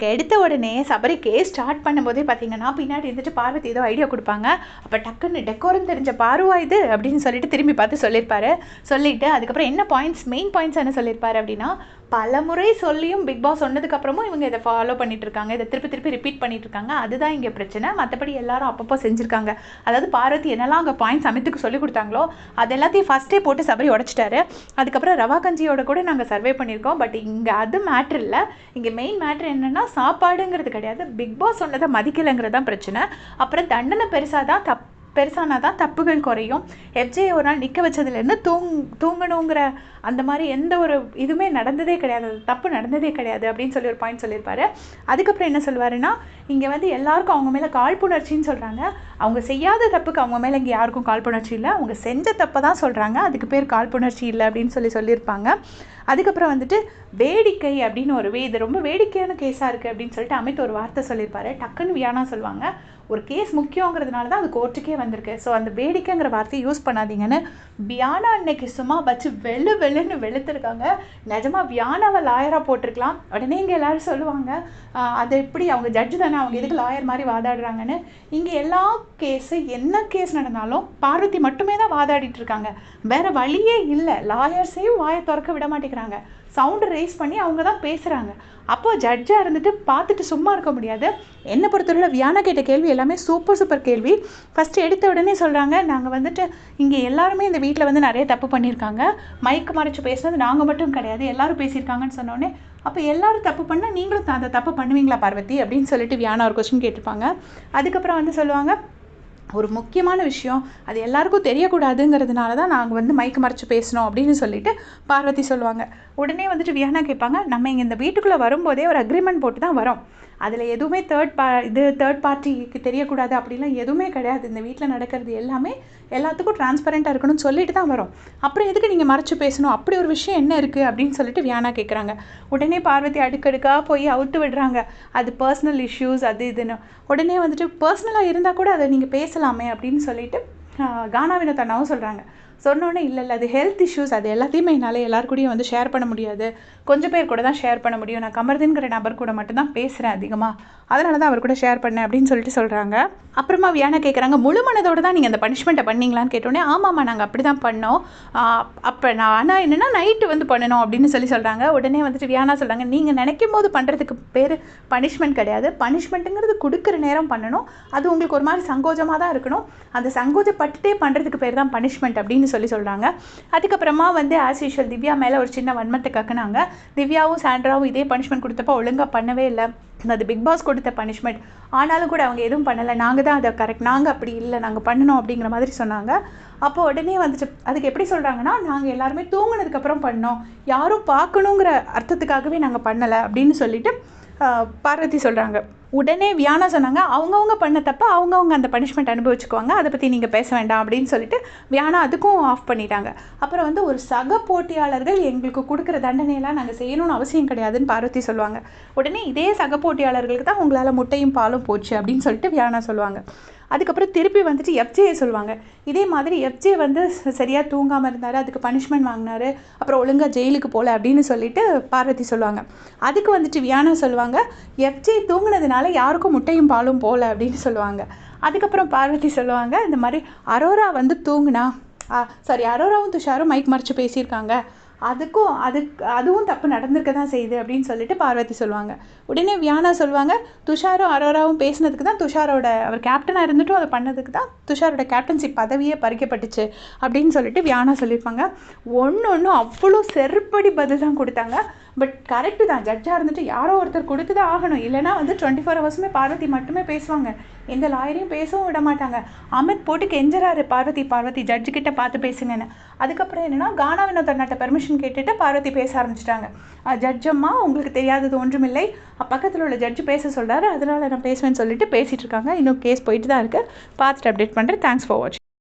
எடுத்த உடனே Sabari case start பண்ணும்போதே பார்த்தீங்கன்னா பின்னாடி இருந்துட்டு பார்வதி ஏதோ ஐடியா கொடுப்பாங்க. அப்போ டக்குன்னு டெக்கோரம் தெரிஞ்ச பாருவா இது அப்படின்னு சொல்லிட்டு திரும்பி பார்த்து சொல்லியிருப்பாரு. சொல்லிட்டு அதுக்கப்புறம் என்ன மெயின் பாயிண்ட்ஸ் என்ன சொல்லியிருப்பாரு அப்படின்னா, பல முறை சொல்லியும் பிக் பாஸ் சொன்னதுக்கப்புறமும் இவங்க இதை ஃபாலோ பண்ணிட்டு இருக்காங்க, இதை திருப்பி ரிப்பீட் பண்ணிட்டு இருக்காங்க, அதுதான் இங்கே பிரச்சனை. மற்றபடி எல்லாரும் அப்பப்போ செஞ்சுருக்காங்க. அதாவது பார்வதி என்னெல்லாம் அங்கே பாயிண்ட்ஸ் அமித்துக்கு சொல்லி கொடுத்தாங்களோ அது எல்லாத்தையும் ஃபஸ்ட்டே போட்டு சபரி உடச்சிட்டாரு. அதுக்கப்புறம் ரவா கஞ்சியோட கூட நாங்கள் சர்வே பண்ணியிருக்கோம். பட் இங்கே அது மேட்ரு இல்லை. இங்கே மெயின் மேட்ரு என்னென்னா சாப்பாடுங்கிறது கிடையாது, பிக் பாஸ் சொன்னதை மதிக்கலைங்கிறது தான் பிரச்சனை. அப்புறம் தண்டனை பெருசானா தான் தப்புகள் குறையும். எஃப்ஜே ஒரு நாள் நிற்க வச்சதுலேருந்து தூங்கணுங்கிற அந்த மாதிரி எந்த ஒரு இதுவுமே நடந்ததே கிடையாது, தப்பு நடந்ததே கிடையாது அப்படின்னு சொல்லி ஒரு பாயிண்ட் சொல்லியிருப்பாரு. அதுக்கப்புறம் என்ன சொல்லுவாருன்னா, இங்கே வந்து எல்லாருக்கும் அவங்க மேலே காழ்ப்புணர்ச்சின்னு சொல்கிறாங்க. அவங்க செய்யாத தப்புக்கு அவங்க மேலே இங்கே யாருக்கும் காழ்ப்புணர்ச்சி இல்லை, அவங்க செஞ்ச தப்பை தான் சொல்கிறாங்க, அதுக்கு பேர் காழ்ப்புணர்ச்சி இல்லை அப்படின்னு சொல்லியிருப்பாங்க. அதுக்கப்புறம் வந்துட்டு வேடிக்கை அப்படின்னு இது ரொம்ப வேடிக்கையான கேஸாக இருக்குது அப்படின்னு சொல்லிட்டு அமித் ஒரு வார்த்தை சொல்லியிருப்பாரு. டக்குன்னு வியானா சொல்லுவாங்க, ஒரு கேஸ் முக்கியங்கிறதுனால தான் அது கோர்ட்டுக்கே வந்திருக்கு, ஸோ அந்த வேடிக்கைங்கிற வார்த்தையை யூஸ் பண்ணாதீங்கன்னு வியானா அன்னைக்கு சும்மா வச்சு வெளுன்னு வெளுத்துருக்காங்க. நிஜமாக வியானாவை லாயராக போட்டிருக்கலாம். உடனே இங்கே எல்லோரும் சொல்லுவாங்க, அது எப்படி அவங்க ஜட்ஜு தானே, அவங்க எதுக்கு லாயர் மாதிரி வாதாடுறாங்கன்னு. இங்கே எல்லா என்ன கேஸ் நடந்தாலும் பார்வதி மட்டுமே தான் வாதாடிட்டு இருக்காங்க, வேற வழியே இல்லை. லாயர்ஸையும் வாயை திறக்க விட மாட்டேங்கிறாங்க, சவுண்டு ரைஸ் பண்ணி அவங்க தான் பேசுகிறாங்க. அப்போது ஜட்ஜாக இருந்துட்டு பார்த்துட்டு சும்மா இருக்க முடியாது. என்னை பொறுத்தவரை வியானா கேட்ட கேள்வி எல்லாமே சூப்பர் கேள்வி. ஃபஸ்ட்டு எடுத்த உடனே சொல்கிறாங்க, நாங்கள் வந்துட்டு இங்கே எல்லாருமே இந்த வீட்டில் வந்து நிறைய தப்பு பண்ணியிருக்காங்க, மைக்கு மறைச்சு பேசுனது நாங்கள் மட்டும் கிடையாது, எல்லாரும் பேசியிருக்காங்கன்னு சொன்னோடனே, அப்போ எல்லாரும் தப்பு பண்ணால் நீங்களும் அந்த தப்பு பண்ணுவீங்களா பார்வதி அப்படின்னு சொல்லிட்டு வியானா ஒரு கொஸ்டின் கேட்டிருப்பாங்க. அதுக்கப்புறம் வந்து சொல்லுவாங்க, ஒரு முக்கியமான விஷயம் அது எல்லாருக்கும் தெரியக்கூடாதுங்கிறதுனால தான் நாங்கள் வந்து மைக்கு மறைச்சு பேசணும் அப்படின்னு சொல்லிட்டு பார்வதி சொல்லுவாங்க. உடனே வந்துட்டு வியானா கேட்பாங்க, நம்ம இங்கே இந்த வீட்டுக்குள்ளே வரும்போதே ஒரு அக்ரிமெண்ட் போட்டு தான் வரோம், அதில் எதுவுமே தேர்ட் பார்ட்டிக்கு தெரியக்கூடாது அப்படிலாம் எதுவுமே கிடையாது, இந்த வீட்டில் நடக்கிறது எல்லாமே எல்லாத்துக்கும் டிரான்ஸ்பரண்ட்டாக இருக்கணும்னு சொல்லிட்டு தான் வரோம், அப்புறம் எதுக்கு நீங்கள் மறைச்சு பேசணும், அப்படி ஒரு விஷயம் என்ன இருக்குது அப்படின்னு சொல்லிட்டு வியானா கேட்குறாங்க. உடனே பார்வதி அடுக்கடுக்காக போய் அவுத்து விடுறாங்க, அது பர்சனல் இஷ்யூஸ் அது இதுன்னு. உடனே வந்துட்டு பர்சனலாக இருந்தால் கூட அதை நீங்கள் பேசலாமே அப்படின்னு சொல்லிட்டு கானா வினோத் அண்ணாவும் சொல்கிறாங்க. சொன்னோன்னே இல்லை அது ஹெல்த் இஷ்யூஸ், அது எல்லாத்தையுமே என்னால் எல்லாருக்கூடையும் வந்து ஷேர் பண்ண முடியாது, கொஞ்சம் பேர் கூட தான் ஷேர் பண்ண முடியும், நான் கமர்தீன்கிற நபர் கூட மட்டும்தான் பேசுகிறேன் அதிகமாக, அதனால தான் அவர் கூட ஷேர் பண்ணேன் அப்படின்னு சொல்லிட்டு சொல்கிறாங்க. அப்புறமா வியானா கேட்குறாங்க, முழு மனதோடு தான் நீங்கள் அந்த பனிஷ்மெண்ட்டை பண்ணீங்களான்னு கேட்டோன்னே, ஆமாம்மா நாங்கள் அப்படி தான் பண்ணோம், அப்போ நான் ஆனால் என்னென்னா நைட்டு வந்து பண்ணணும் அப்படின்னு சொல்கிறாங்க. உடனே வந்துட்டு வியானா சொல்கிறாங்க, நீங்கள் நினைக்கும் போது பண்ணுறதுக்கு பேர் பனிஷ்மெண்ட் கிடையாது, பனிஷ்மெண்ட்டுங்கிறது கொடுக்குற நேரம் பண்ணணும், அது உங்களுக்கு ஒரு மாதிரி சங்கோஜமாக தான் இருக்கணும், அந்த சங்கோஜப்பட்டுட்டே பண்ணுறதுக்கு பேர் தான் பனிஷ்மெண்ட் அப்படின்னு சொல்கிறாங்க. அதுக்கப்புறமா வந்து ஆஸ் யூஷுவல் திவ்யா மேலே ஒரு சின்ன வன்மத்தை கக்குனாங்க. திவ்யாவும் சாண்ட்ராவும் இதே பனிஷ்மெண்ட் கொடுத்தப்போ ஒழுங்காக பண்ணவே இல்லை, அது பிக் பாஸ் கொடுத்த பனிஷ்மெண்ட், ஆனாலும் கூட அவங்க எதுவும் பண்ணலை, நாங்கள் தான் அதை கரெக்ட், நாங்கள் அப்படி இல்லை, நாங்கள் பண்ணணும் அப்படிங்கிற மாதிரி சொன்னாங்க. அப்போ உடனே வந்துட்டு அதுக்கு எப்படி சொல்கிறாங்கன்னா, நாங்கள் எல்லாருமே தூங்கினதுக்கப்புறம் பண்ணோம், யாரும் பார்க்கணுங்கிற அர்த்தத்துக்காகவே நாங்கள் பண்ணலை அப்படின்னு சொல்லிட்டு பார்வதி சொல்கிறாங்க. உடனே வியானா சொன்னாங்க, அவங்கவுங்க பண்ண தப்ப அவங்கவுங்க அந்த பனிஷ்மெண்ட் அனுபவிச்சுக்குவாங்க, அதை பற்றி நீங்கள் பேச வேண்டாம் அப்படின்னு சொல்லிட்டு வியானா அதுக்கும் ஆஃப் பண்ணிட்டாங்க. அப்புறம் வந்து ஒரு சக போட்டியாளர்கள் எங்களுக்கு கொடுக்குற தண்டனையெல்லாம் நாங்கள் செய்யணும்னு அவசியம் கிடையாதுன்னு பார்வதி சொல்லுவாங்க. உடனே இதே சக போட்டியாளர்களுக்கு தான் உங்களால் முட்டையும் பாலும் போச்சு அப்படின்னு சொல்லிட்டு வியானா சொல்லுவாங்க. அதுக்கப்புறம் திருப்பி வந்துட்டு எஃப்ஜே சொல்லுவாங்க, இதே மாதிரி எஃப்ஜே வந்து சரியாக தூங்காமல் இருந்தார், அதுக்கு பனிஷ்மெண்ட் வாங்கினார், அப்புறம் ஒழுங்காக ஜெயிலுக்கு போகல அப்படின்னு சொல்லிட்டு பார்வதி சொல்லுவாங்க. அதுக்கு வந்துட்டு வியானா சொல்லுவாங்க, எஃப்ஜே தூங்கினதுனால யாருக்கும் முட்டையும் பாலும் போகல அப்படின்னு சொல்லுவாங்க. அதுக்கப்புறம் பார்வதி சொல்லுவாங்க, இந்த மாதிரி அரோரா வந்து தூங்குனா அரோராவும் துஷாரும் மைக் மறைச்சு பேசியிருக்காங்க, அதுவும் தப்பு நடந்திருக்க தான் செய்யுது அப்படின்னு சொல்லிட்டு பார்வதி சொல்லுவாங்க. உடனே வியானா சொல்லுவாங்க, துஷாரும் அரோராவும் பேசினதுக்கு தான் அவர் கேப்டனாக இருந்துட்டும் அதை பண்ணதுக்கு தான் துஷாரோட கேப்டன்ஷிப் பதவியே பறிக்கப்பட்டுச்சு அப்படின்னு சொல்லிட்டு வியானா சொல்லியிருப்பாங்க. ஒன்று அவ்வளோ செருப்படி பதில் தான் கொடுத்தாங்க. பட் கரெக்டு தான், ஜட்ஜாக இருந்துட்டு யாரோ ஒருத்தர் கொடுத்து தான் ஆகணும், இல்லைனா வந்து 24 ஹவர்ஸுமே பார்வதி மட்டுமே பேசுவாங்க, எந்த லாயரையும் பேசவும் விட மாட்டாங்க. அமித் போட்டு கெஞ்சறாரு, பார்வதி ஜட்ஜுக்கிட்ட பார்த்து பேசுங்கன்னு. அதுக்கப்புறம் என்னென்னா கானா வினோத் அண்ணாட்ட பெர்மிஷன் கேட்டுட்டு பார்வதி பேச ஆரம்பிச்சிட்டாங்க. ஜட்ஜம்மா உங்களுக்கு தெரியாதது ஒன்றுமில்லை, பக்கத்தில் உள்ள ஜட்ஜு பேச சொல்கிறாரு, அதனால் நான் பேசுவேன்னு சொல்லிட்டு பேசிகிட்டு இருக்காங்க. இன்னும் கேஸ் போயிட்டு தான் இருக்குது, பார்த்துட்டு அப்டேட் பண்ணுறேன். தேங்க்ஸ் ஃபார் வாட்சிங்.